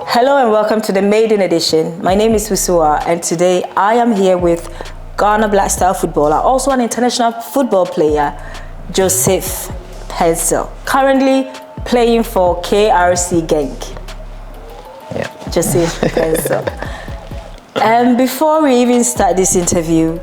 Hello and welcome to the Maiden Edition. My name is Wisua and today I am here with Ghana Black Star footballer, also an international football player, Joseph Paintsil, currently playing for KRC Genk. Yeah. Joseph Paintsil. And before we even start this interview,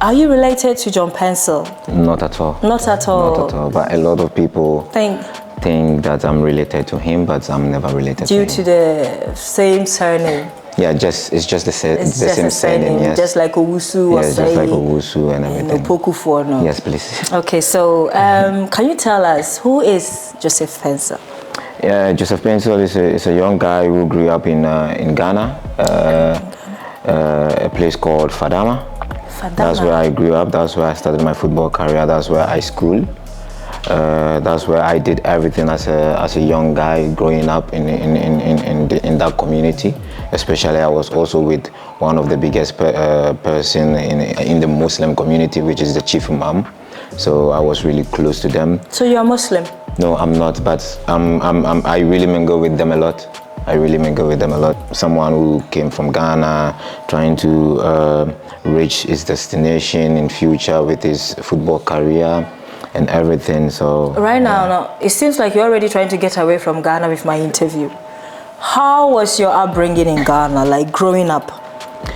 are you related to John Paintsil? Not at all. Not at all. Not at all. But a lot of people think that I'm related to him, but I'm never related to him. Due to the same surname? Yeah, it's just the same surname, yes. Just like Owusu or yes, just like Owusu and everything. Opokufuor, no? Yes, please. Okay, so can you tell us, who is Joseph Paintsil? Yeah, Joseph Paintsil is a young guy who grew up in Ghana, a place called Fadama. That's where I grew up, that's where I started my football career, that's where I schooled. That's where I did everything as a young guy growing up in that community. Especially, I was also with one of the biggest person in the Muslim community, which is the chief imam. So I was really close to them. So you're Muslim? No, I'm not, but I really mingle with them a lot. Someone who came from Ghana, trying to reach his destination in future with his football career and everything. So right now, it seems like you're already trying to get away from Ghana with my interview. How was your upbringing in Ghana, like growing up?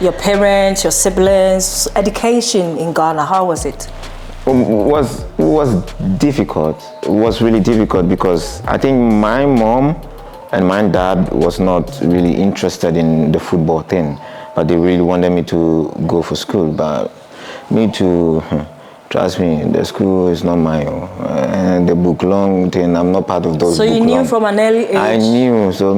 Your parents, your siblings, education in Ghana, how was it? It was difficult. It was really difficult because I think my mom and my dad was not really interested in the football thing, but they really wanted me to go for school. But me too. Trust me, the school is not my own. The book long thing, I'm not part of those. So you knew from an early age? I knew, so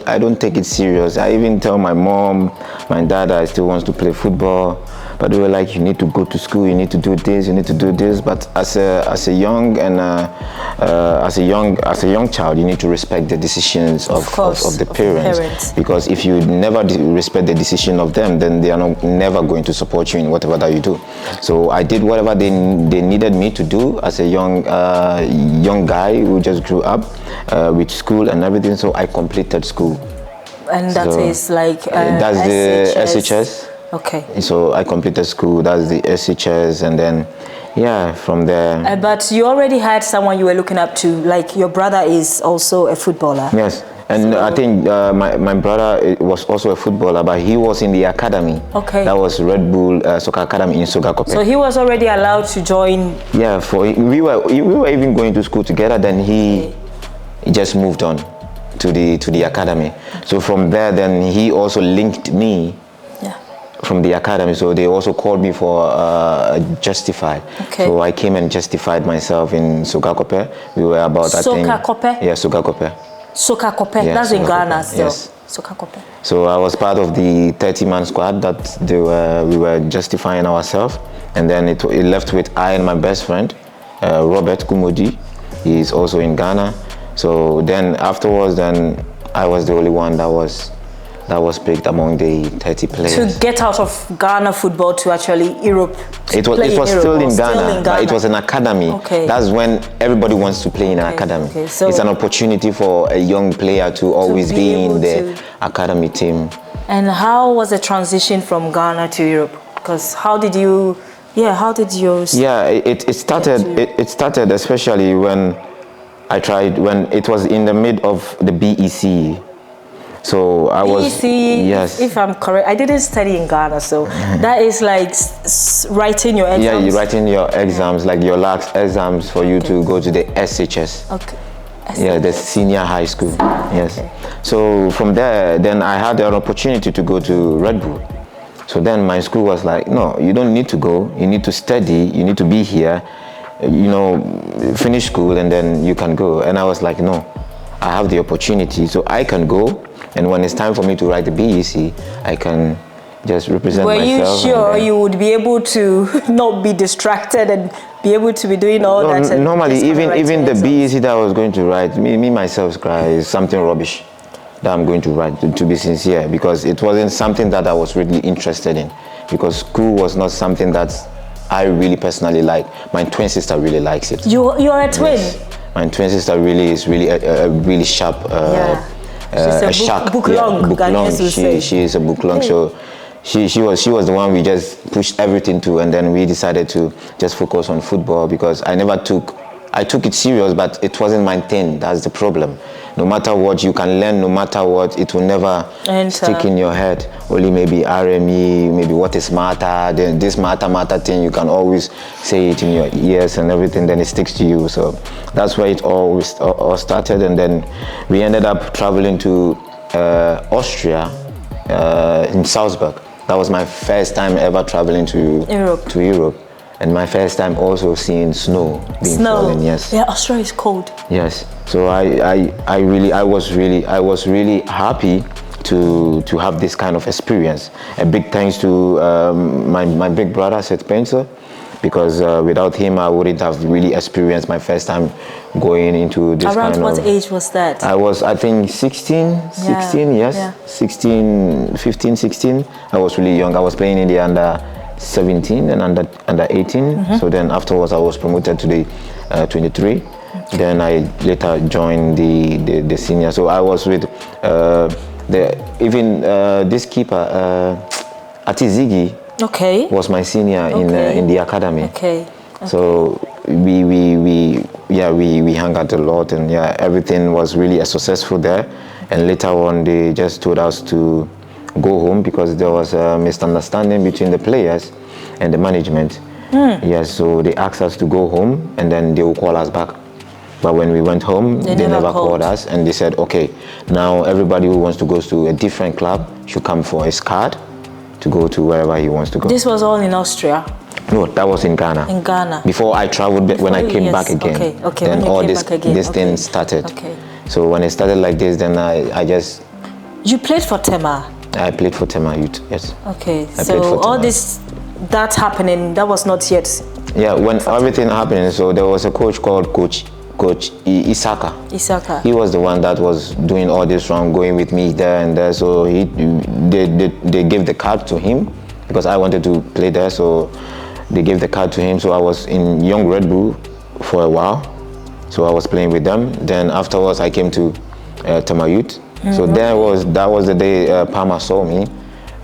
I don't take it serious. I even tell my mom, my dad, I still want to play football. But they were like, you need to go to school, you need to do this, you need to do this. But as a young child, you need to respect the decisions of the parents. Because if you never respect the decision of them, then they are never going to support you in whatever that you do. So I did whatever they needed me to do as a young guy who just grew up with school and everything. So I completed school. And that is like that's the SHS. Okay. So I completed school, that's the SHS, and then, yeah, from there. But you already had someone you were looking up to, like your brother is also a footballer. Yes, and so I think my brother was also a footballer, but he was in the academy. Okay. That was Red Bull Soccer Academy in Sogakope. So he was already allowed to join? Yeah, we were even going to school together, then he just moved on to the academy. So from there, then he also linked me from the academy, so they also called me for Justified. Okay. So I came and justified myself in Sogakope. We were about, I think... Sogakope? Yeah, Sogakope. Sogakope, yeah, that's Sogakope. In Ghana still. Yes. Sogakope. So I was part of the 30-man squad that we were justifying ourselves. And then it left with I and my best friend, Robert Kumodi. He is also in Ghana. So then afterwards, then I was the only one that was picked among the 30 players. To get out of Ghana football to actually Europe. It was still in Ghana, but it was an academy. Okay. That's when everybody wants to play in an academy. Okay. So it's an opportunity for a young player to always be in the academy team. And how was the transition from Ghana to Europe? Because how did you? Yeah, it started especially when it was in the mid of the BEC. So I was, yes. If I'm correct, I didn't study in Ghana, so that is like writing your exams. Yeah, you're writing your exams, like your last exams for you to go to the SHS. Okay. SHS. Yeah, the senior high school. Yes. Okay. So from there, then I had an opportunity to go to Red Bull. So then my school was like, no, you don't need to go. You need to study. You need to be here. Finish school and then you can go. And I was like, no, I have the opportunity, so I can go. And when it's time for me to write the BEC, I can just represent myself. Were you sure you would be able to not be distracted and be able to be doing all that? Normally, even the BEC that I was going to write, me myself cry is something rubbish. that I'm going to write, to be sincere, because it wasn't something that I was really interested in, because school was not something that I really personally like. My twin sister really likes it. You're a twin? Yes. My twin sister really is really a really sharp, she's a book long. She is a book long, so she was the one we just pushed everything to, and then we decided to just focus on football, because I took it serious, but it wasn't my thing. That's the problem. No matter what you can learn, no matter what, it will never stick in your head. Only maybe RME, maybe what is matter, then this matter thing, you can always say it in your ears and everything, then it sticks to you. So that's where it all started, and then we ended up traveling to Austria, in Salzburg. That was my first time ever traveling to Europe. And my first time also seeing snow being falling. Yes. Yeah, Australia is cold. Yes. So I was really happy to have this kind of experience. A big thanks to my big brother, Paintsil, because without him I wouldn't have really experienced my first time going into this Around kind of... what age was that? I was, I think, 16, yes. Yeah. 15, 16. I was really young. I was playing in the under 17 and under 18. So then afterwards I was promoted to the 23. Then I later joined the senior. So I was with this keeper, Atizigi. Okay. Was my senior in the academy. Okay. So we hung out a lot, and everything was really successful there. And later on they just told us to go home because there was a misunderstanding between the players and the management. Yes, so they asked us to go home and then they will call us back. But when we went home, they never called us, and they said, okay, now everybody who wants to go to a different club should come for his card to go to wherever he wants to go. This was all in Austria? No, that was in Ghana. In Ghana. Before I traveled, when I came back again. Okay. Then all this thing started. Okay. So when it started like this, then I just... You played for Tema? I played for Tema Youth, yes. Okay, so all this, that happening, that was not yet... Yeah, when everything happened, so there was a coach called Coach Isaka. He was the one that was doing all this wrong, going with me there and there. So they gave the card to him because I wanted to play there. So they gave the card to him. So I was in Young Red Bull for a while. So I was playing with them. Then afterwards I came to Tema Youth. So that was the day Palmer saw me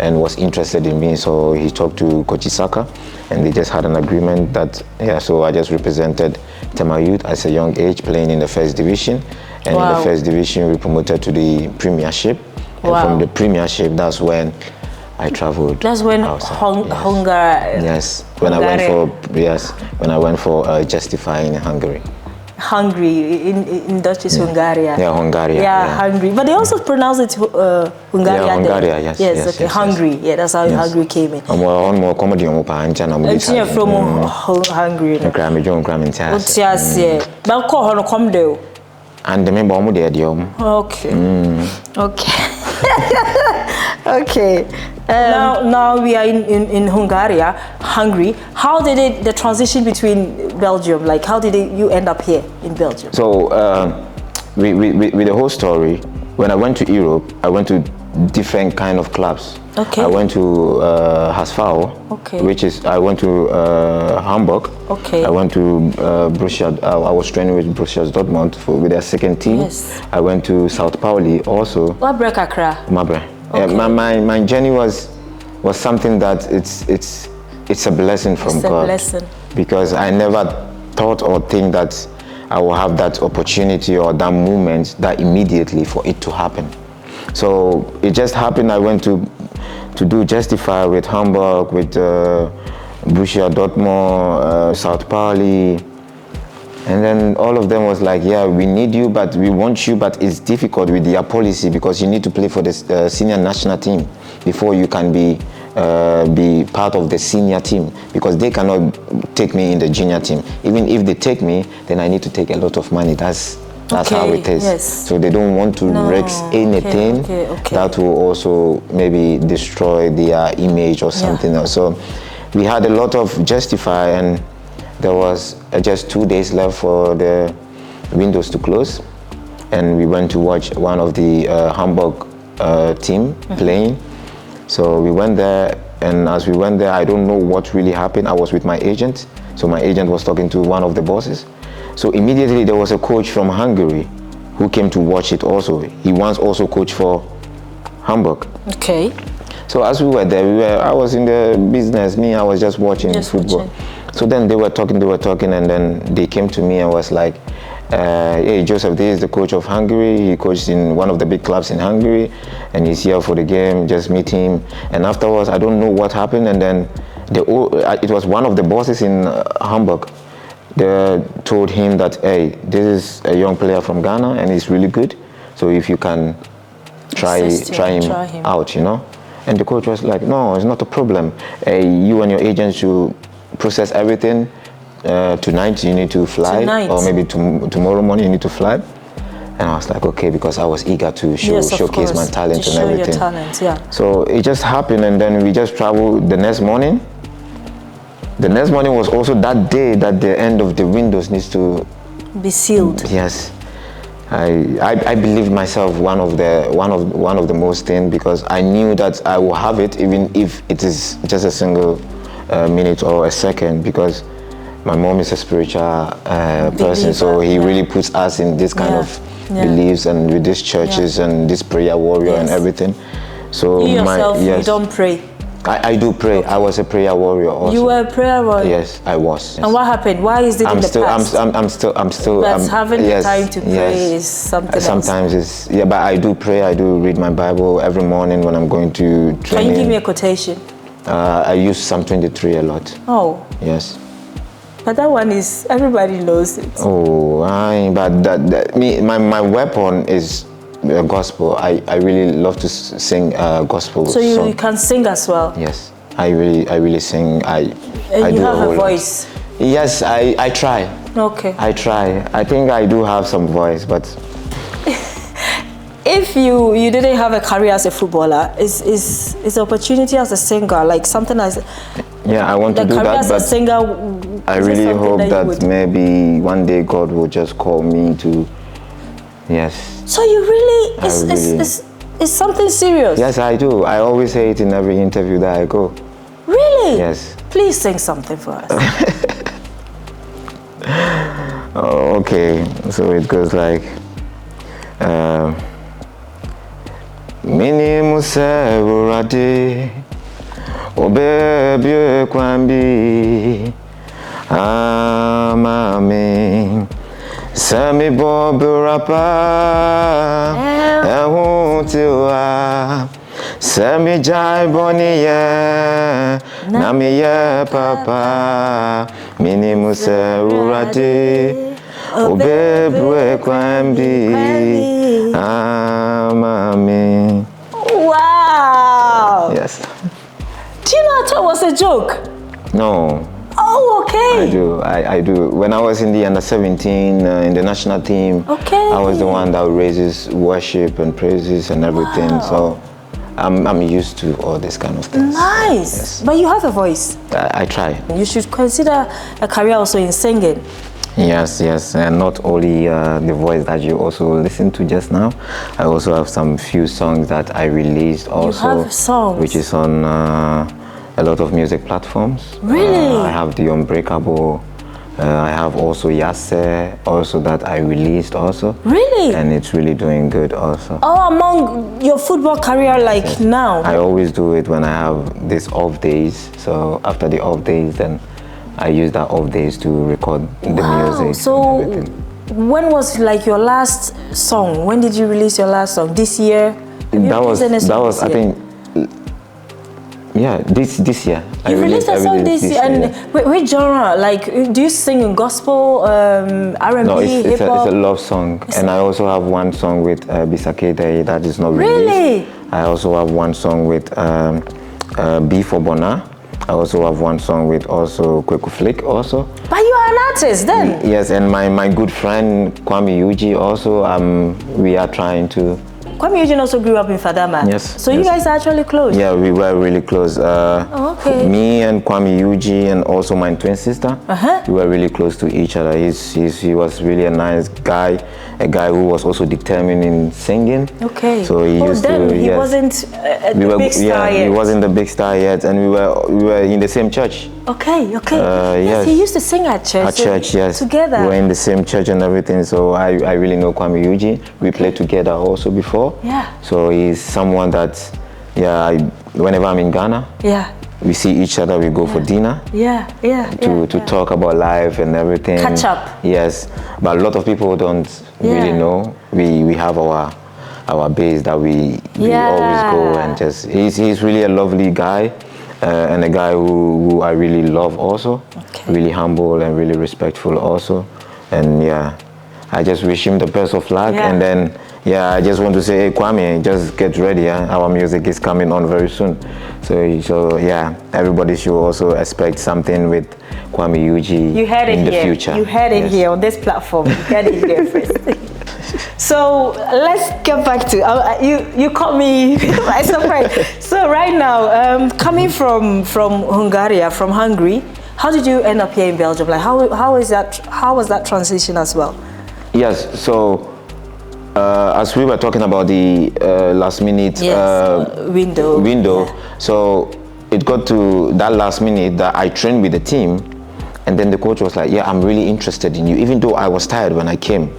and was interested in me. So he talked to Coach Isaka, and they just had an agreement that, so I just represented Tema Youth as a young age, playing in the first division. And in the first division, we promoted to the Premiership. And from the Premiership, that's when I traveled. That's when Hungary. Yes, when I went for Justify in Hungary. Hungary, in Dutch is Hungary. Yeah, Hungary. Yeah, Hungary. But they also pronounce it Hungary. Yeah, Hungary, yes. Yes, okay, Hungary. Yeah, that's how Hungary came in. I'm comedy from Hungary. But call her come there. And the member there. Okay. Okay. Okay. Now we are in Hungary. How did the transition between Belgium, like how did you end up here in Belgium? So with the whole story, when I went to Europe, I went to different kind of clubs. Okay. I went to HSV, okay, which is, I went to Hamburg. Okay. I went to Borussia. I was training with Borussia Dortmund with their second team. Yes. I went to South Pauli also. Mabre Accra. Mabre. Okay. My journey was something that it's a blessing from God. It's a blessing. Because I never thought or think that I will have that opportunity or that moment that immediately for it to happen. So it just happened. I went to do Justify with Hamburg, with Borussia Dortmund, South Pauli, and then all of them was like, yeah, we need you, but we want you, but it's difficult with their policy because you need to play for the senior national team before you can be part of the senior team, because they cannot take me in the junior team. Even if they take me, then I need to take a lot of money. That's how it is. Yes. So they don't want to risk anything that will also maybe destroy their image or something else. So we had a lot of Justify, and there was just 2 days left for the windows to close. and we went to watch one of the Hamburg team playing. So we went there, and as we went there, I don't know what really happened. I was with my agent, so my agent was talking to one of the bosses. So immediately there was a coach from Hungary who came to watch it also. He once also coached for Hamburg. Okay. So as we were there, I was in the business. I was just watching football. So then they were talking, and then they came to me and was like, hey, Joseph, this is the coach of Hungary. He coached in one of the big clubs in Hungary, and he's here for the game. Just meet him. And afterwards, I don't know what happened, and then it was one of the bosses in Hamburg. They told him that, hey, this is a young player from Ghana, and he's really good. So if you can try him out, And the coach was like, no, it's not a problem. You and your agent should process everything. Tonight you need to fly, or maybe tomorrow morning you need to fly. And I was like, okay, because I was eager to showcase my talent and everything. Your talent, yeah. So it just happened, and then we just traveled the next morning. The next morning was also that day that the end of the windows needs to be sealed. Yes. I believed myself one of the most things, because I knew that I will have it, even if it is just a single minute or a second, because my mom is a spiritual person, so he really puts us in this kind of beliefs, and with these churches and this prayer warrior and everything. So you yourself, you don't pray? I do pray. Okay. I was a prayer warrior also. You were a prayer warrior? Yes, I was. Yes. And what happened? Why is it in the past? I'm still. But having the time to pray is something Sometimes else. But I do pray. I do read my Bible every morning when I'm going to training. Can you give me a quotation? I use Psalm 23 a lot. Oh. Yes. But that one is, everybody knows it. Oh, but my weapon is gospel. I really love to sing gospel. So you can sing as well? Yes, I really sing. I do have a voice? Yes, I try. Okay. I try. I think I do have some voice, but if you didn't have a career as a footballer, is opportunity as a singer like something as I want to do that, as but a singer, I really hope that maybe one day God will just call me to. Yes. So you really, it's something serious? Yes, I do. I always say it in every interview that I go. Really? Yes. Please sing something for us. Oh, okay. So it goes like, Mini Musa Burade, Obe Kwambi, Amame. Sami Bobo Rapa, Ehutiwa, Sami Jai Boniye, Namiye Papa, Mini Musa Urate, Obebwe Kwambi, Amami. Wow! Yes. Do you know I thought it was a joke? No. Oh, okay. I do. When I was in the under-17, in the national team, I was the one that raises worship and praises and everything. Wow. So I'm used to all this kind of things. Nice. Yes. But you have a voice. I try. You should consider a career also in singing. Yes, and not only the voice that you also listened to just now. I also have some few songs that I released also. You have songs? Which is on a lot of music platforms. Really? I have the Unbreakable. I have also Yase, also that I released also. Really? And it's really doing good also. Oh, among your football career like now? I always do it when I have these off days. So after the off days, then I use that off days to record the music. So when was like your last song? When did you release your last song? This year? That was I think. Yeah, this year. You released a song this year, and which genre? Like, do you sing in gospel, R&B, no, hip hop? It's a love song, and I also have one song with Bisakete that is not released. Really? I also have one song with B for Bona. I also have one song with also Kweku Flick also. But you are an artist then? Yes, and my good friend Kwame Yuji also. We are trying to Kwame Eugene also grew up in Fadama. Yes. So you guys are actually close? Yeah, we were really close. Okay. Me and Kwame Eugene and also my twin sister, we were really close to each other. He was really a nice guy, a guy who was also determined in singing. Okay. So he used to. He wasn't the big star yet. He wasn't the big star yet, and we were in the same church. Okay. Yes. He used to sing at church. At church, yes. Together. We were in the same church and everything, so I really know Kwame Eugene. We played together also before. Yeah. So he's someone that, whenever I'm in Ghana, we see each other, we go for dinner. To talk about life and everything. Catch up. Yes. But a lot of people don't really know. We have our base that we always go and just, he's really a lovely guy. And a guy who I really love also, really humble and really respectful also. And I just wish him the best of luck. And then, I just want to say, hey, Kwame, just get ready. Our music is coming on very soon. So everybody should also expect something with Kwame Eugene in the future. You heard it here on this platform. You heard it here first. So let's get back to you caught me by surprise. So right now, coming from Hungary, how did you end up here in Belgium? Like how was that transition as well? Yes. So as we were talking about the last minute window, so it got to that last minute that I trained with the team, and then the coach was like, "Yeah, I'm really interested in you," even though I was tired when I came.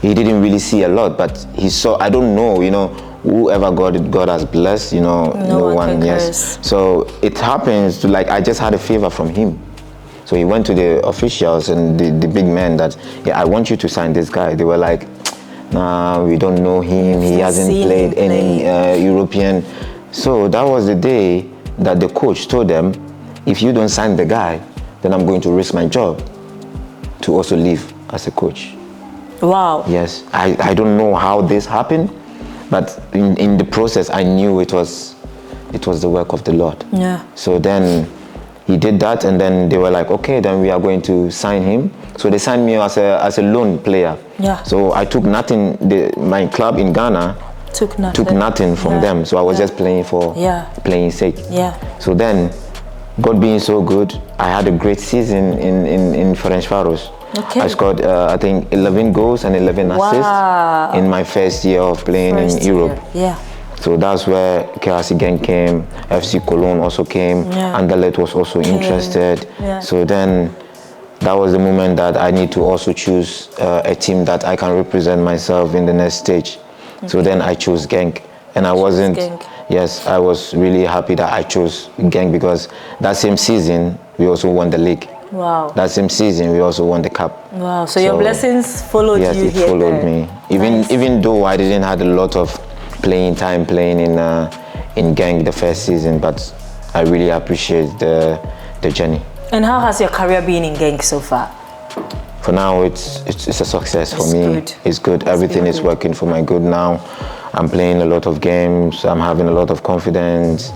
He didn't really see a lot, but he saw, I don't know, whoever God has blessed, no one, yes. So it happens to, I just had a favor from him. So he went to the officials and the big men that, I want you to sign this guy. They were like, nah, we don't know him. He hasn't played any European. So that was the day that the coach told them, if you don't sign the guy, then I'm going to risk my job to also leave as a coach. Wow. Yes, I don't know how this happened, but in the process, I knew it was the work of the Lord. Yeah. So then he did that, and then they were like, okay, then we are going to sign him. So they signed me as a loan player. Yeah. So I took nothing. My club in Ghana took nothing from them. So I was just playing for playing sake. Yeah. So then, God being so good, I had a great season in Ferencváros. Okay. I scored, I think, 11 goals and 11 assists in my first year of playing in Europe. Yeah. So that's where KRC Genk came, FC Cologne also came, Anderlecht was also interested. Yeah. So then that was the moment that I need to also choose a team that I can represent myself in the next stage. Okay. So then I chose Genk. And I wasn't, I was really happy that I chose Genk because that same season, we also won the league. Wow. That same season, we also won the cup. Wow. So your blessings followed you here. Yes, it followed me. Even though I didn't have a lot of playing time playing in Genk the first season, but I really appreciate the journey. And how has your career been in Genk so far? For now, it's a success for me. Good. It's good. Everything is working for my good now. I'm playing a lot of games. I'm having a lot of confidence.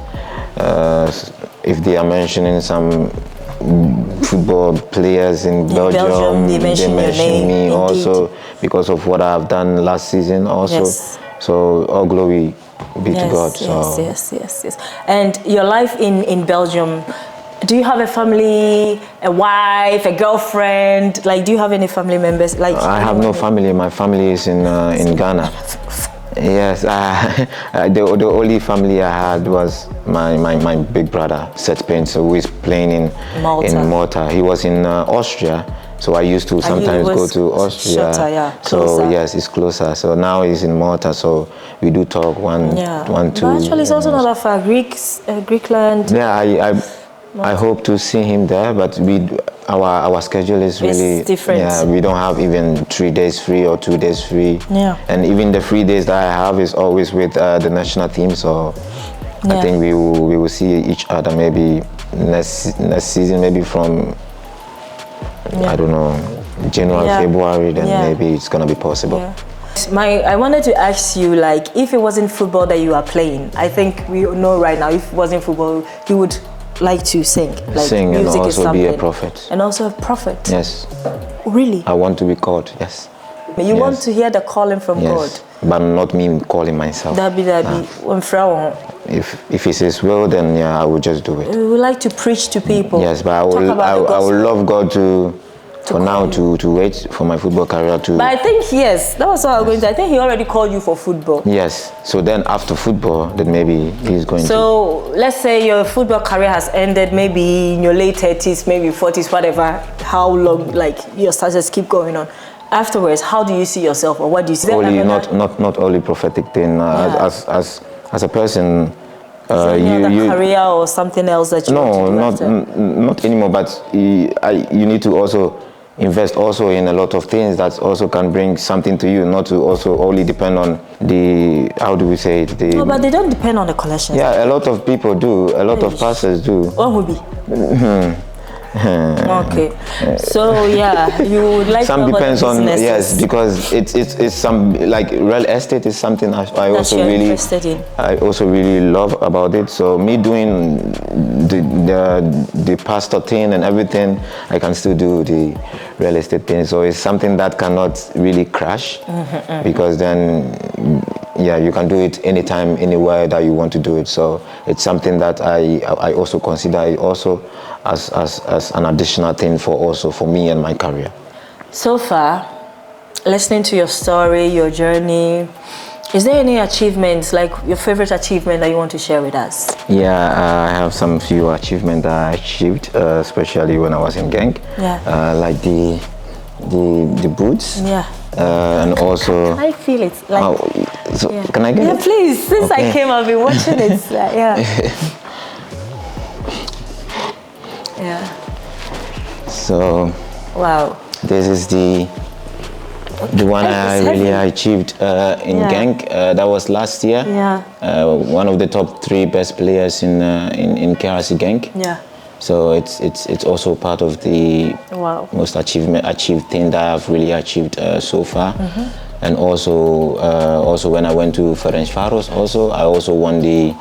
If they are mentioning some football players in Belgium, they mention me also because of what I've done last season also. Yes. So all glory be to God. Yes. And your life in Belgium, do you have a family, a wife, a girlfriend? Like, do you have any family members? Like, I have no family. My family is in Ghana. Yes, the only family I had was my big brother, Paintsil, who is playing in Malta. He was in Austria, so I used to sometimes go to Austria. So yes, it's closer. So now he's in Malta, so we do talk one, two. But actually, it's also not that far. Greekland. Yeah, I hope to see him there, but our schedule is really different. Yeah, we don't have even 3 days free or 2 days free. Yeah. And even the 3 days that I have is always with the national team. So I think we will see each other maybe next season, maybe from I don't know, January, February. Then maybe it's gonna be possible. Yeah. I wanted to ask you, like, if it wasn't football that you are playing, I think we know right now, if it wasn't football, you would like to sing. Like, sing and also be a prophet. And also a prophet. Yes. Really? I want to be called. Yes. You want to hear the calling from God. But not me calling myself. That be. If it's His will, then I will just do it. We would like to preach to people. Yes, but I would love God to wait for my football career to. But I think that was what I was going to. I think He already called you for football. Yes. So then after football, then maybe He's going to. So let's say your football career has ended, maybe in your late 30s, maybe 40s, whatever. How long, like your stages keep going on? Afterwards, how do you see yourself, or what do you see? Only not only prophetic thing. As a person, you career or something else that you want to do not anymore. But you need to also invest also in a lot of things that also can bring something to you. Not to also only depend on the, how do we say it? No, but they don't depend on the collections. Yeah, a lot of people do. A lot of pastors do. What would be? Okay, so you would like some depends on because it's some like real estate is something I also really love about it. So me doing the pastor thing and everything, I can still do the real estate thing. So it's something that cannot really crash because then you can do it anytime, anywhere that you want to do it. So it's something that I also consider it also as an additional thing for me and my career. So far, listening to your story, your journey, is there any achievements, like your favorite achievement that you want to share with us? Yeah, I have some few achievements that I achieved, especially when I was in gang. Like the boots. And also. I feel it. Like, can I get it? Yeah, please. Since I came, I've been watching it. So. Wow. This is the one I really achieved in gang. That was last year. One of the top 3 best players in KRC gang. So it's also part of the most achieved thing that I've really achieved so far. And also when I went to Ferencvaros, I also won the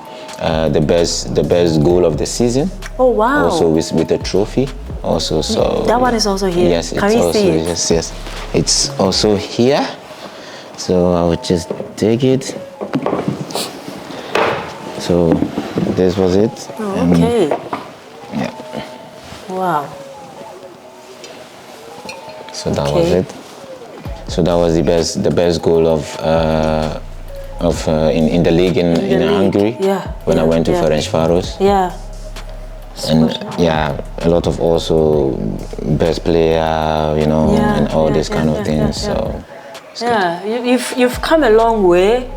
best goal of the season. Oh wow! Also with a trophy. Also, so that one is also here. Yes, can we see it? Yes, it's also here. So I would just take it. So this was it. Oh, okay. Wow. So that was it. So that was the best goal of in the league in Hungary. When I went to Ferencvaros. And a lot of also best player, and all these kind of things. So you've come a long way,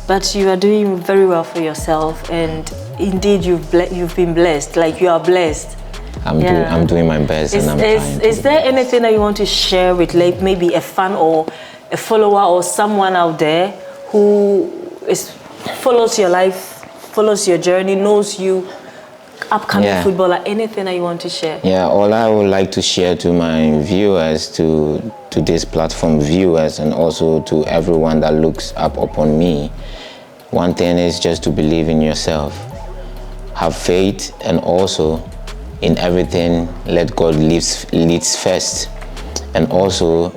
but you are doing very well for yourself, and indeed you've been blessed. Like you are blessed. I'm doing my best, and I'm trying. Is there anything that you want to share with, like maybe a fan or a follower or someone out there who follows your life, follows your journey, knows you? Upcoming footballer, anything that you want to share? All I would like to share to my viewers, to this platform viewers, and also to everyone that looks up upon me, one thing is just to believe in yourself, have faith, and also in everything let God leads first. And also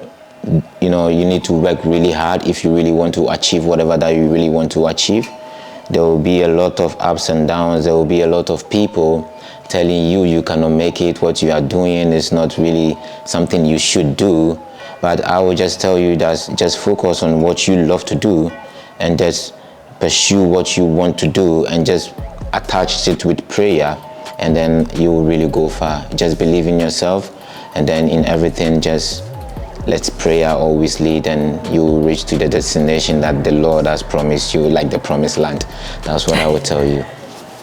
you need to work really hard if you really want to achieve whatever that you really want to achieve. There will be a lot of ups and downs. There will be a lot of people telling you cannot make it. What you are doing is not really something you should do. But I will just tell you that just focus on what you love to do and just pursue what you want to do and just attach it with prayer, and then you will really go far. Just believe in yourself, and then in everything just let prayer always lead, and you will reach to the destination that the Lord has promised you, like the promised land. That's what I would tell you.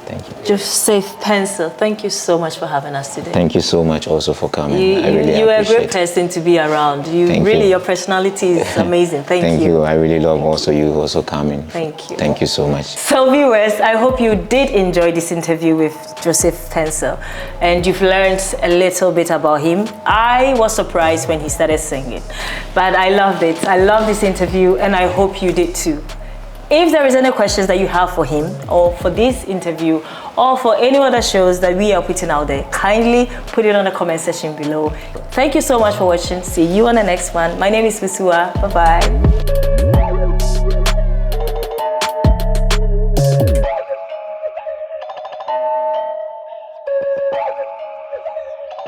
Thank you. Joseph Paintsil, thank you so much for having us today. Thank you so much also for coming. You are a great person to be around. Your personality is amazing. Thank you. I really love also you also coming. Thank you. Thank you so much. So viewers, I hope you did enjoy this interview with Joseph Paintsil and you've learned a little bit about him. I was surprised when he started singing, but I loved it. I love this interview and I hope you did too. If there is any questions that you have for him or for this interview or for any other shows that we are putting out there, kindly put it on the comment section below. Thank you so much for watching. See you on the next one. My name is Wisua. Bye-bye.